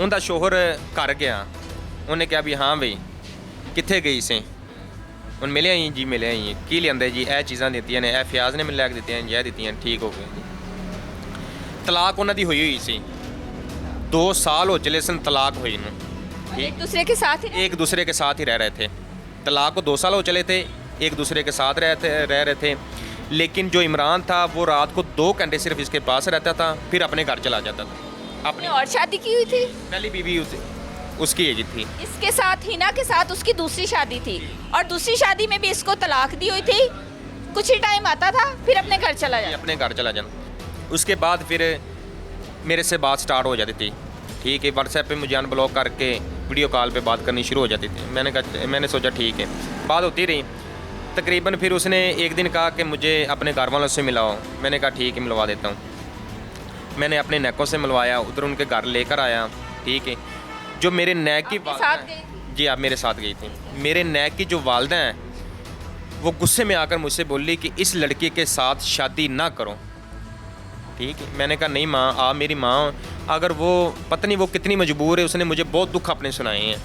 ਉਹਦਾ ਸ਼ੋਹਰ ਘਰ ਗਿਆ, ਉਹਨੇ ਕਿਹਾ ਵੀ ਹਾਂ ਬਈ ਕਿੱਥੇ ਗਈ ਸੀ, ਹੁਣ ਮਿਲਿਆ ਹੀ ਜੀ, ਮਿਲਿਆ ਹੀ ਕੀ ਲਿਆਂਦੇ ਜੀ, ਇਹ ਚੀਜ਼ਾਂ ਦਿੱਤੀਆਂ ਨੇ, ਇਹ ਫਿਆਜ਼ ਨੇ ਮੈਨੂੰ ਲੈ ਕੇ ਦਿੱਤੀਆਂ ਜੀ, ਇਹ ਦਿੱਤੀਆਂ, ਠੀਕ ਹੋ ਗਿਆ ਜੀ। ਤਲਾਕ ਉਹਨਾਂ ਦੀ ਹੋਈ ਸੀ, 2 साल हो चले सन तलाक हुई ਨੂੰ। एक दूसरे के साथ ही एक दूसरे के साथ ही रह रहे थे, तलाक को 2 साल हो चले थे, एक दूसरे के साथ रह रहे थे। लेकिन जो इमरान था वो रात को 2 घंटे सिर्फ इसके पास रहता था, फिर अपने घर चला जाता था। आपने अपनी और शादी की हुई थी पहली बीवी उसकी एक ही थी। इसके साथ, हिना के साथ उसकी दूसरी शादी थी, और दूसरी शादी में भी इसको तलाक दी हुई थी। कुछ ही टाइम आता था फिर अपने घर चला जाता। अपने घर चला जाता। उसके बाद फिर मेरे से बात स्टार्ट हो जाती थी, ठीक है, व्हाट्सएप पे मुझे अनब्लॉक करके वीडियो कॉल पे बात करनी शुरू हो जाती थी। मैंने सोचा ठीक है, बात होती रही। तकरीबन फिर उसने एक दिन कहा कि मुझे अपने घर वालों से मिलाओ। मैंने कहा ठीक है, मिलवा देता हूँ। मैंने अपने नैकों से मिलवाया, उधर उनके घर लेकर आया, ठीक है। जो मेरे नैक की आपके साथ गई थी? जी आप मेरे साथ गई थी। मेरे नैक की जो वालदा हैं वो गुस्से में आकर मुझसे बोली कि इस लड़के के साथ शादी ना करो, ठीक है। मैंने कहा नहीं माँ, आप मेरी माँ, अगर वो पता नहीं वो कितनी मजबूर है, उसने मुझे बहुत दुख अपने सुनाए हैं।